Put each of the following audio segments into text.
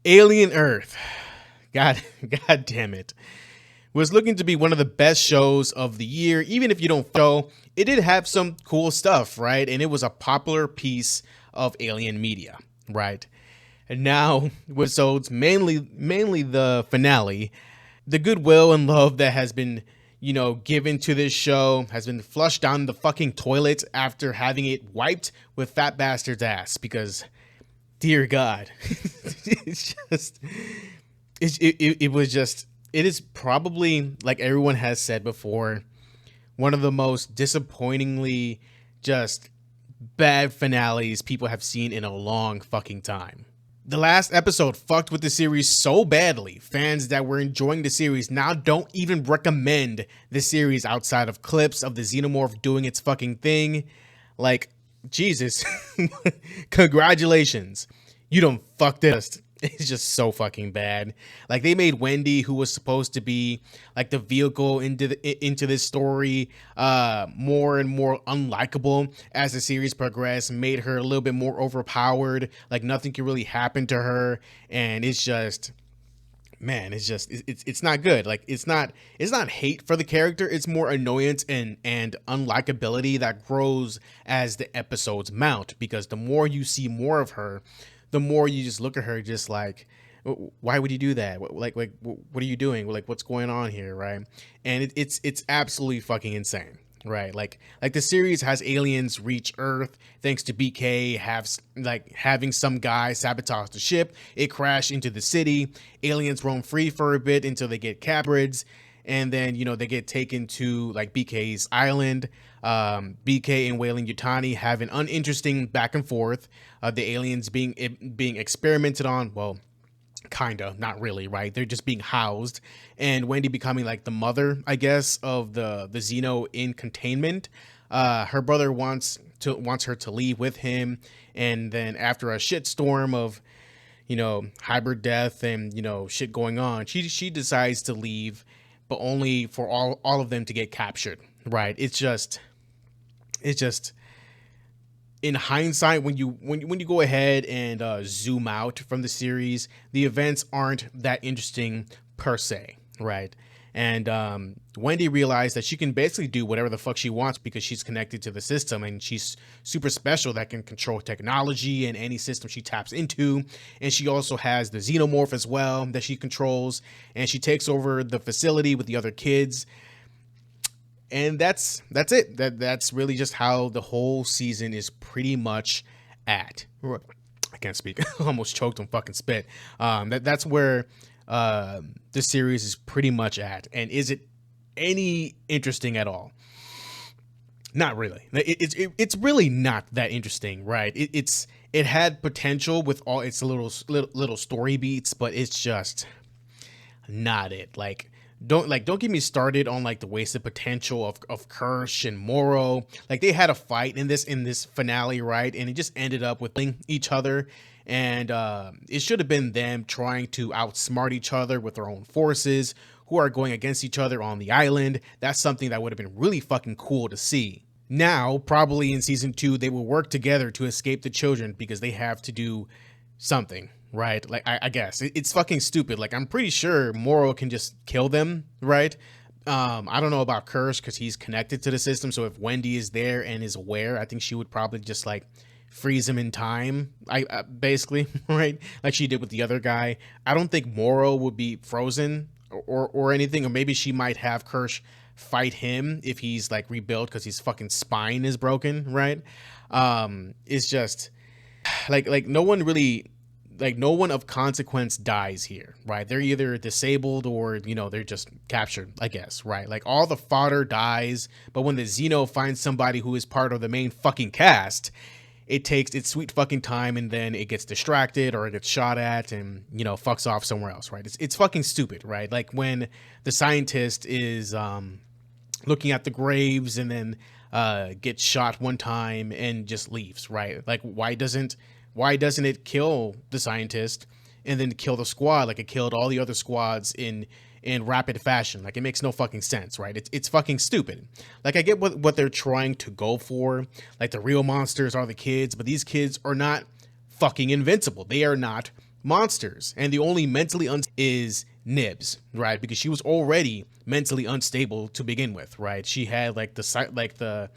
Alien Earth. God, God damn it. Was looking to be one of the best shows of the year. Even if you don't show, it did have some cool stuff, right? And it was a popular piece of alien media, right? And now, with episodes, mainly the finale, the goodwill and love that has been, given to this show has been flushed down the fucking toilet after having it wiped with Fat Bastard's ass. Because, dear God, it's just, it was just, it is probably, like everyone has said before, one of the most disappointingly just bad finales people have seen in a long fucking time. The last episode fucked with the series so badly, fans that were enjoying the series now don't even recommend the series outside of clips of the Xenomorph doing its fucking thing. Like, Jesus, congratulations. You done fucked it. It's just so fucking bad. Like, they made Wendy, who was supposed to be like the vehicle into this story, more and more unlikable as the series progressed, made her a little bit more overpowered. Like, nothing can really happen to her, and it's just, man, it's not good. Like, it's not hate for the character. It's more annoyance and unlikability that grows as the episodes mount, because the more you see more of her, the more you just look at her just like, why would you do that? Like what are you doing? Like, what's going on here, right? And it's absolutely fucking insane, right? Like the series has aliens reach Earth thanks to BK having some guy sabotage the ship. It crashed into the city. Aliens roam free for a bit until they get captured, and then they get taken to like BK's island. BK and Weyland Yutani have an uninteresting back and forth. The aliens being experimented on. Well, kinda, not really, right? They're just being housed, and Wendy becoming like the mother, I guess, of the Xeno in containment. Her brother wants her to leave with him, and then after a shitstorm of hybrid death and shit going on, she decides to leave, but only for all of them to get captured, right? It's just in hindsight, when you go ahead and zoom out from the series, the events aren't that interesting per se, right? And Wendy realized that she can basically do whatever the fuck she wants because she's connected to the system, and she's super special that can control technology and any system she taps into. And she also has the xenomorph as well that she controls, and she takes over the facility with the other kids. And that's it. That's really just how the whole season is pretty much at. I can't speak. I almost choked on fucking spit. That's where the series is pretty much at. And is it any interesting at all? Not really. It's really not that interesting, right? It had potential with all its little story beats, but it's just not it. Like, don't get me started on like the wasted potential of Kirsch and Morrow. Like, they had a fight in this finale, right? And it just ended up with each other, and it should have been them trying to outsmart each other with their own forces who are going against each other on the island. That's something that would have been really fucking cool to see. Now, probably in season 2, they will work together to escape the children because they have to do something, right? Like, I guess it's fucking stupid. Like, I'm pretty sure Morrow can just kill them, right? I don't know about Kirsch because he's connected to the system. So if Wendy is there and is aware, I think she would probably just like freeze him in time. I basically, right? Like she did with the other guy. I don't think Morrow would be frozen or anything. Or maybe she might have Kirsch fight him if he's like rebuilt because his fucking spine is broken, right? It's just like no one really, like no one of consequence dies here, right? They're either disabled or they're just captured, I guess, right? Like, all the fodder dies, but when the Xeno finds somebody who is part of the main fucking cast, it takes its sweet fucking time, and then it gets distracted or it gets shot at and fucks off somewhere else, right? It's fucking stupid, right? Like when the scientist is looking at the graves and then gets shot one time and just leaves, right? Like, why doesn't it kill the scientist and then kill the squad like it killed all the other squads in rapid fashion? Like, it makes no fucking sense, right? It's fucking stupid. Like, I get what they're trying to go for. Like, the real monsters are the kids, but these kids are not fucking invincible. They are not monsters, and the only mentally is Nibs, right? Because she was already mentally unstable to begin with, right? She had like the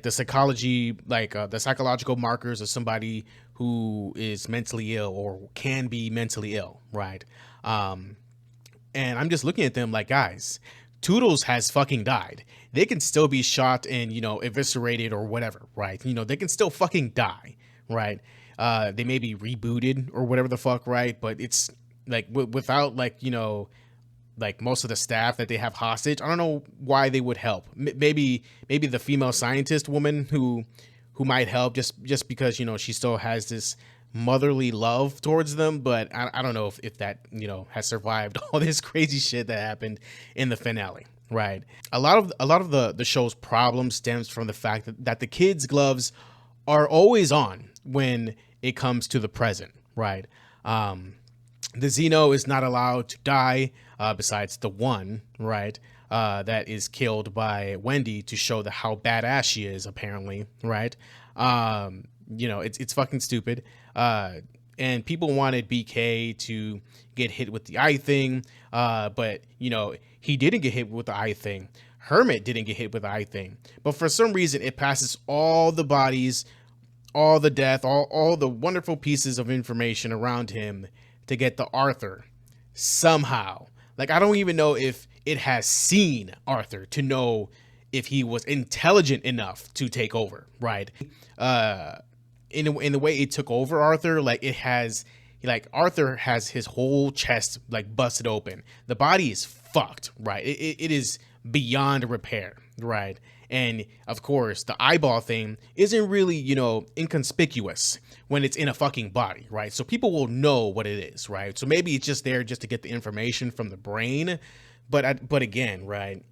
psychology, the psychological markers of somebody who is mentally ill or can be mentally ill, right? And I'm just looking at them like, guys, Toodles has fucking died. They can still be shot and, eviscerated or whatever, right? They can still fucking die, right? They may be rebooted or whatever the fuck, right? But it's like without most of the staff that they have hostage. I don't know why they would help. Maybe the female scientist woman who might help just because, she still has this motherly love towards them, but I don't know if that has survived all this crazy shit that happened in the finale, right? A lot of the show's problem stems from the fact that the kids' gloves are always on when it comes to the present, right? The Xeno is not allowed to die, besides the one, right, that is killed by Wendy to show how badass she is, apparently, right? It's fucking stupid. And people wanted BK to get hit with the eye thing, but he didn't get hit with the eye thing. Hermit didn't get hit with the eye thing, but for some reason it passes all the bodies, all the death, all the wonderful pieces of information around him to get the Arthur somehow. Like, I don't even know if it has seen Arthur to know if he was intelligent enough to take over, right? In the way it took over Arthur, Arthur has his whole chest busted open. The body is fucked, right? It is beyond repair, right? And of course, the eyeball thing isn't really, inconspicuous when it's in a fucking body, right? So people will know what it is, right? So maybe it's just there just to get the information from the brain. But again, right,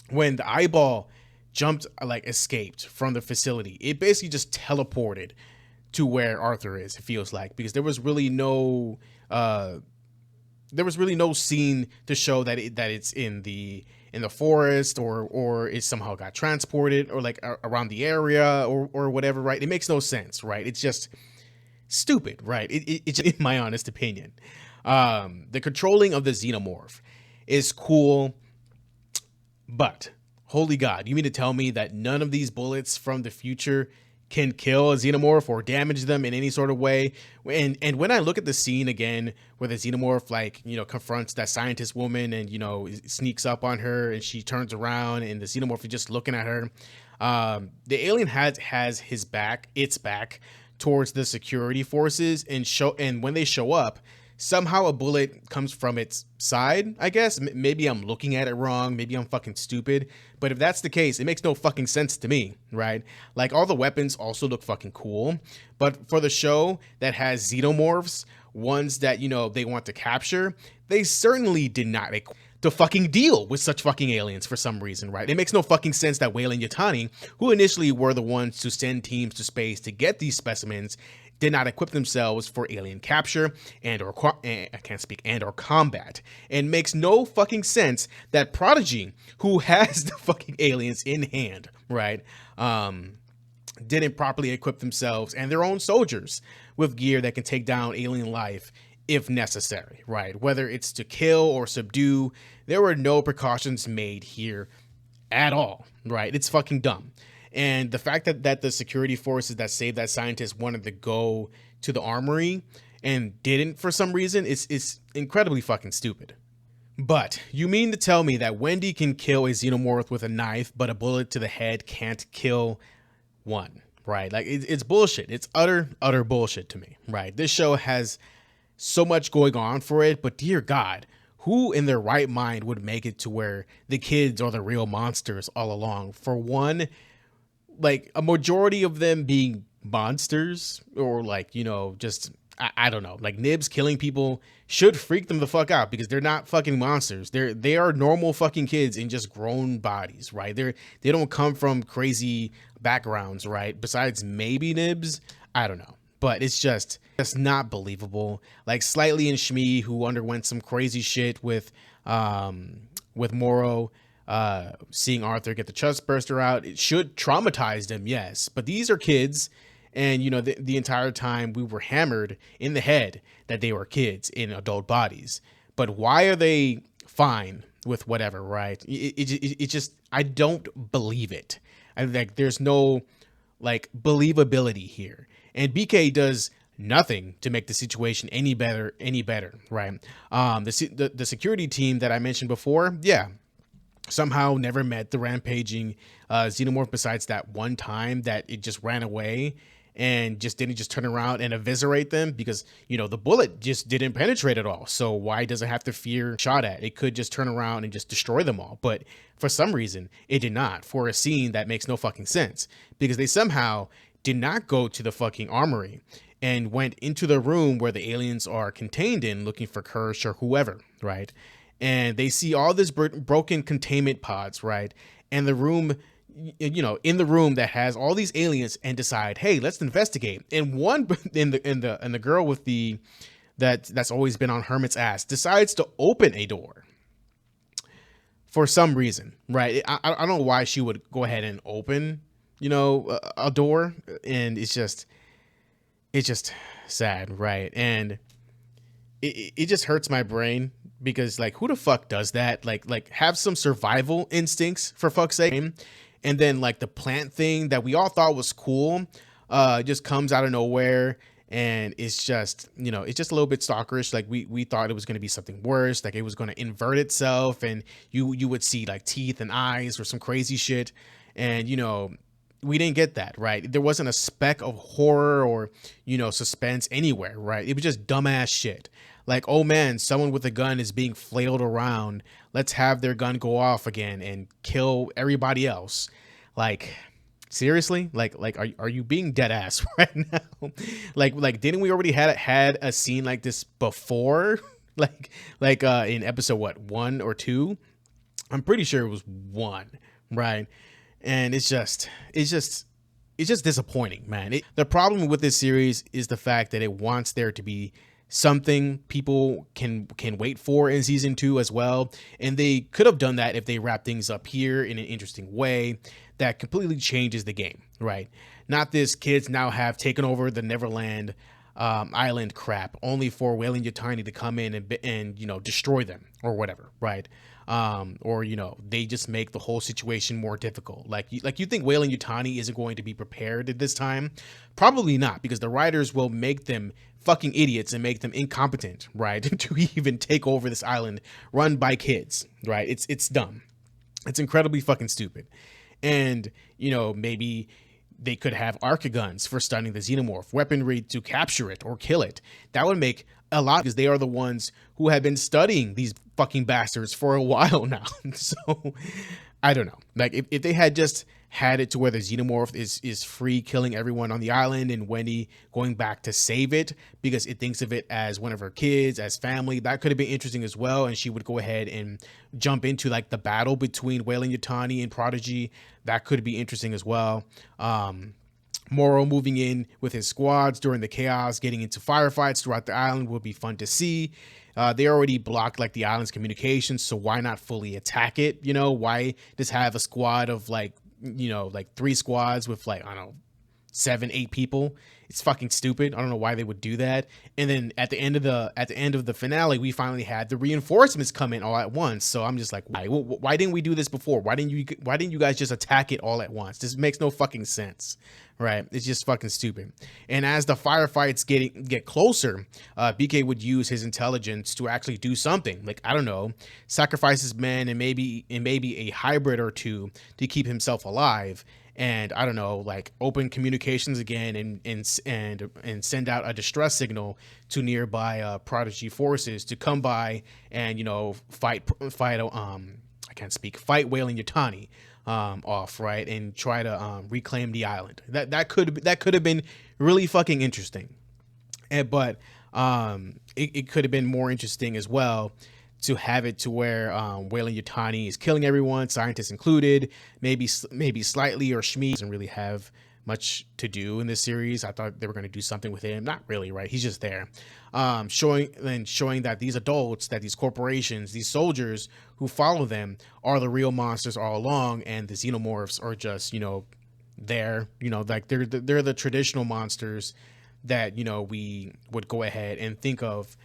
when the eyeball escaped from the facility, it basically just teleported to where Arthur is, it feels like, because there was really no scene to show that it's in the forest or it somehow got transported or around the area or whatever, right? It makes no sense, right? It's just stupid, right? It's in my honest opinion. The controlling of the xenomorph is cool, but holy God, you mean to tell me that none of these bullets from the future can kill a xenomorph or damage them in any sort of way? And when I look at the scene again where the xenomorph confronts that scientist woman and sneaks up on her and she turns around and the xenomorph is just looking at her, the alien has its back towards the security forces, and when they show up, somehow a bullet comes from its side, I guess. Maybe I'm looking at it wrong. Maybe I'm fucking stupid. But if that's the case, it makes no fucking sense to me, right? All the weapons also look fucking cool. But for the show that has xenomorphs, ones that, they want to capture, they certainly did not to fucking deal with such fucking aliens for some reason, right? It makes no fucking sense that Whale and Yutani, who initially were the ones to send teams to space to get these specimens, did not equip themselves for alien capture and or combat. And makes no fucking sense that Prodigy, who has the fucking aliens in hand, right, didn't properly equip themselves and their own soldiers with gear that can take down alien life if necessary, right? Whether it's to kill or subdue, there were no precautions made here at all, right? It's fucking dumb. And the fact that the security forces that saved that scientist wanted to go to the armory and didn't for some reason is incredibly fucking stupid. But you mean to tell me that Wendy can kill a xenomorph with a knife, but a bullet to the head can't kill one, right? It's bullshit. It's utter bullshit to me, right? This show has so much going on for it, but dear God, who in their right mind would make it to where the kids are the real monsters all along? For one, a majority of them being monsters or just, I don't know, Nibs killing people should freak them the fuck out because they're not fucking monsters. They are normal fucking kids in just grown bodies, right? They don't come from crazy backgrounds, right? Besides maybe Nibs, I don't know. But it's just not believable. Slightly and Shmi, who underwent some crazy shit with Morrow, seeing Arthur get the chest burster out, it should traumatize them, yes. But these are kids, And, you know, the entire time we were hammered in the head that they were kids in adult bodies. But why are they fine with whatever, right? It just, I don't believe it. I like, there's no like believability here. And BK does nothing to make the situation any better, right? The security team that I mentioned before, yeah, somehow never met the rampaging xenomorph, besides that one time that it just ran away and just didn't just turn around and eviscerate them, because, you know, the bullet just didn't penetrate at all. So why does it have to fear shot at? It could just turn around and just destroy them all. But for some reason, it did not, for a scene that makes no fucking sense, because they somehow did not go to the fucking armory and went into the room where the aliens are contained in, looking for Kirsch or whoever, right? And they see all this broken containment pods, right? And the room, you know, in the room that has all these aliens, and decide, hey, let's investigate. And one in the girl with the that's always been on Hermit's ass decides to open a door for some reason, right? I don't know why she would go ahead and open, you know, a door. And it's just sad, right? And it just hurts my brain, because like, who the fuck does that? Like have some survival instincts, for fuck's sake. And then like the plant thing that we all thought was cool just comes out of nowhere, and it's just, you know, it's just a little bit stalkerish. Like we thought it was going to be something worse, like it was going to invert itself and you would see like teeth and eyes or some crazy shit. And, you know, we didn't get that, right? There wasn't a speck of horror or, you know, suspense anywhere, right? It was just dumbass shit. Like, oh man, someone with a gun is being flailed around. Let's have their gun go off again and kill everybody else. Like, seriously? Like, are you being dead ass right now? like, didn't we already had a scene like this before? like, in episode what, 1 or 2? I'm pretty sure it was 1, right? And it's just disappointing, man. The problem with this series is the fact that it wants there to be something people can wait for in season 2 as well. And they could have done that if they wrap things up here in an interesting way that completely changes the game, right? Not this kids now have taken over the Neverland island crap, only for Weyland Yutani to come in and you know, destroy them or whatever, right? Or, you know, they just make the whole situation more difficult. Like you think Weyland Yutani isn't going to be prepared at this time? Probably not, because the writers will make them fucking idiots and make them incompetent, right? To even take over this island run by kids, right? It's dumb. It's incredibly fucking stupid. And, you know, maybe they could have arcaguns for stunning the xenomorph, weaponry to capture it or kill it. That would make a lot, because they are the ones who have been studying these fucking bastards for a while now. So I don't know. Like, if they had just had it to where the xenomorph is free killing everyone on the island, and Wendy going back to save it because it thinks of it as one of her kids, as family, that could have been interesting as well. And she would go ahead and jump into like the battle between Weyland Yutani and Prodigy. That could be interesting as well. Morrow moving in with his squads during the chaos, getting into firefights throughout the island will be fun to see. They already blocked like the island's communications, so why not fully attack it? You know, why just have a squad of like, you know, like 3 squads with like, I don't know, 7, 8 people? It's fucking stupid. I don't know why they would do that. And then at the end of the finale, we finally had the reinforcements come in all at once. So I'm just like, why didn't we do this before? Why didn't you guys just attack it all at once? This makes no fucking sense, right? It's just fucking stupid. And as the firefights get closer, BK would use his intelligence to actually do something. Like, I don't know, sacrifice his men and maybe a hybrid or 2 to keep himself alive. And I don't know, like open communications again and send out a distress signal to nearby Prodigy forces to come by and, you know, fight Weyland Yutani off, right, and try to reclaim the island. That could have been really fucking interesting. But it could have been more interesting as well to have it to where Weyland Yutani is killing everyone, scientists included. Maybe slightly, or Shmi doesn't really have much to do in this series. I thought they were going to do something with him. Not really, right? He's just there. Showing that these adults, that these corporations, these soldiers who follow them are the real monsters all along, and the xenomorphs are just, you know, there. You know, like they're the traditional monsters that, you know, we would go ahead and think of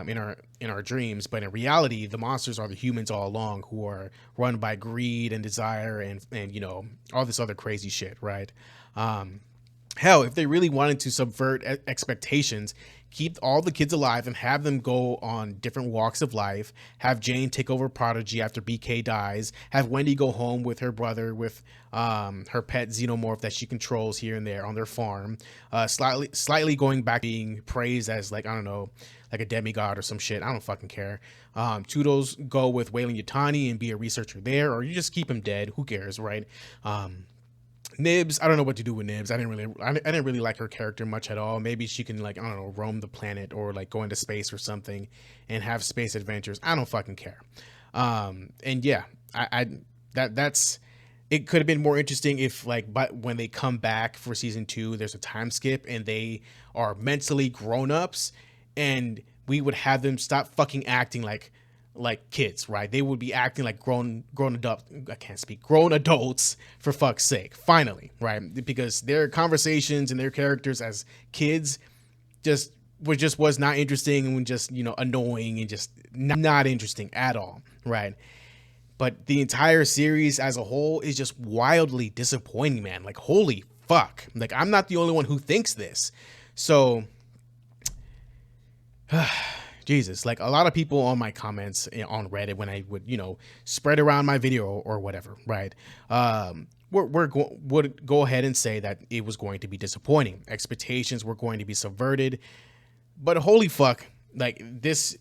in our dreams, but in reality, the monsters are the humans all along, who are run by greed and desire and you know, all this other crazy shit, right? Hell, if they really wanted to subvert expectations, keep all the kids alive and have them go on different walks of life, have Jane take over Prodigy after BK dies, have Wendy go home with her brother with her pet xenomorph that she controls here and there on their farm, slightly going back being praised as, like, I don't know, like a demigod or some shit. I don't fucking care. Toodles go with Weyland Yutani and be a researcher there, or you just keep him dead. Who cares, right? Nibs, I don't know what to do with Nibs. I didn't really like her character much at all. Maybe she can, like, I don't know, roam the planet or like go into space or something and have space adventures. I don't fucking care. And yeah, that's it. Could have been more interesting if, like, but when they come back for season 2, there's a time skip and they are mentally grown-ups, and we would have them stop fucking acting like kids, right? They would be acting like grown adults, for fuck's sake, finally, right? Because their conversations and their characters as kids was not interesting and just, you know, annoying and just not interesting at all, right? But the entire series as a whole is just wildly disappointing, man. Like, holy fuck. Like, I'm not the only one who thinks this. So Jesus, like, a lot of people on my comments on Reddit when I would, you know, spread around my video or whatever, right? Would go ahead and say that it was going to be disappointing. Expectations were going to be subverted, but holy fuck, this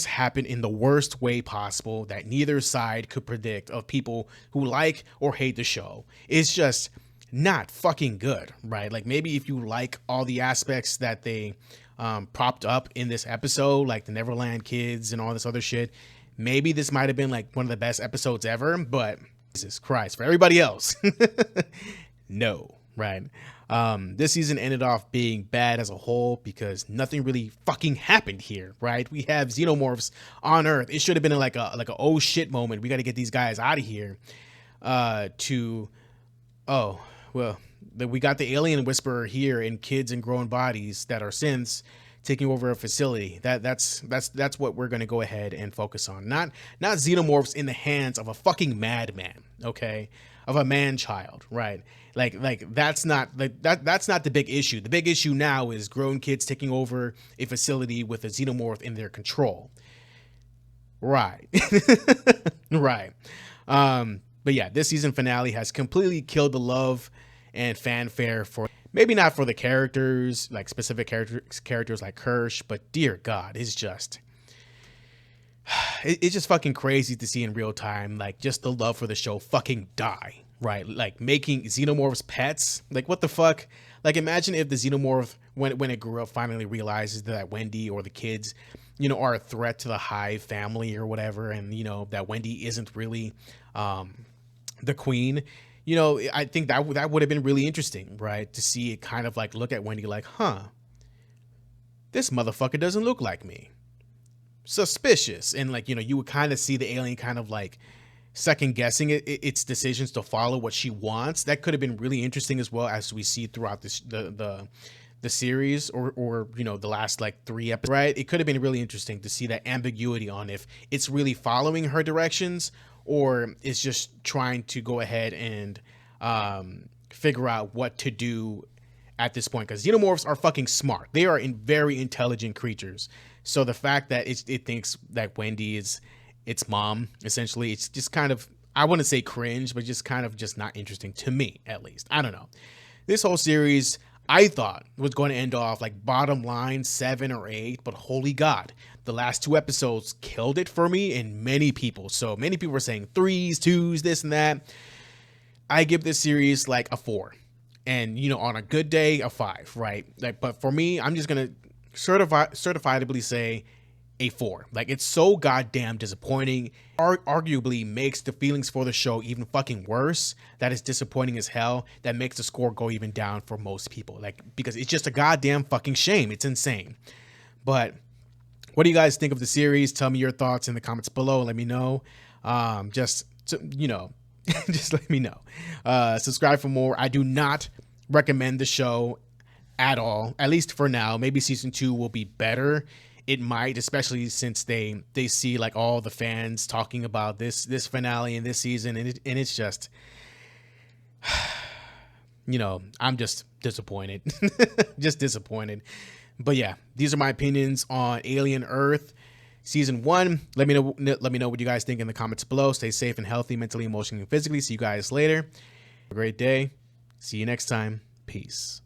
happened in the worst way possible that neither side could predict, of people who like or hate the show. It's just not fucking good, right? Like, maybe if you like all the aspects that they propped up in this episode, like the Neverland kids and all this other shit, maybe this might have been like one of the best episodes ever, but Jesus Christ, for everybody else, no, right? This season ended off being bad as a whole because nothing really fucking happened here, right? We have xenomorphs on Earth. It should have been like a oh shit moment. We got to get these guys out of here. We got the alien whisperer here in kids and grown bodies that are synths taking over a facility. That's what we're gonna go ahead and focus on. Not xenomorphs in the hands of a fucking madman, okay? Of a man child, right? Like that's not the big issue. The big issue now is grown kids taking over a facility with a xenomorph in their control. Right. Right. But yeah, this season finale has completely killed the love and fanfare for, maybe not for the characters, like specific characters like Kirsch, but dear God, it's just fucking crazy to see in real time, like, just the love for the show fucking die, right? Like, making xenomorphs pets, like, what the fuck? Like, imagine if the xenomorph, when it grew up, finally realizes that Wendy or the kids, you know, are a threat to the Hive family or whatever, and, you know, that Wendy isn't really the queen. You know, I think that would have been really interesting, right? To see it kind of like look at Wendy like, huh, this motherfucker doesn't look like me. Suspicious. And, like, you know, you would kind of see the alien kind of like second guessing its decisions to follow what she wants. That could have been really interesting as well, as we see throughout this the series or you know, the last like 3 episodes, right? It could have been really interesting to see that ambiguity on if it's really following her directions or it's just trying to go ahead and figure out what to do at this point. Because xenomorphs are fucking smart. They are very intelligent creatures. So the fact that it thinks that Wendy is its mom, essentially, it's just kind of, I wouldn't say cringe, but just kind of just not interesting to me, at least. I don't know. This whole series, I thought, was going to end off like bottom line 7 or 8, but holy God, the last 2 episodes killed it for me and many people. So many people were saying 3s, 2s, this and that. I give this series like a 4, and, you know, on a good day, a 5, right? Like, but for me, I'm just gonna certifiably say a 4. Like, it's so goddamn disappointing. Arguably makes the feelings for the show even fucking worse. That is disappointing as hell. That makes the score go even down for most people. Like, because it's just a goddamn fucking shame. It's insane. But what do you guys think of the series? Tell me your thoughts in the comments below. Let me know. Just to, you know, Just let me know. Subscribe for more. I do not recommend the show at all, at least for now. Maybe season 2 will be better. It might, especially since they see like all the fans talking about this finale and this season, and it's just, you know, I'm just disappointed. Just disappointed. But yeah, these are my opinions on Alien Earth season 1. Let me know what you guys think in the comments below. Stay safe and healthy mentally, emotionally, and physically. See you guys later. Have a great day. See you next time. Peace.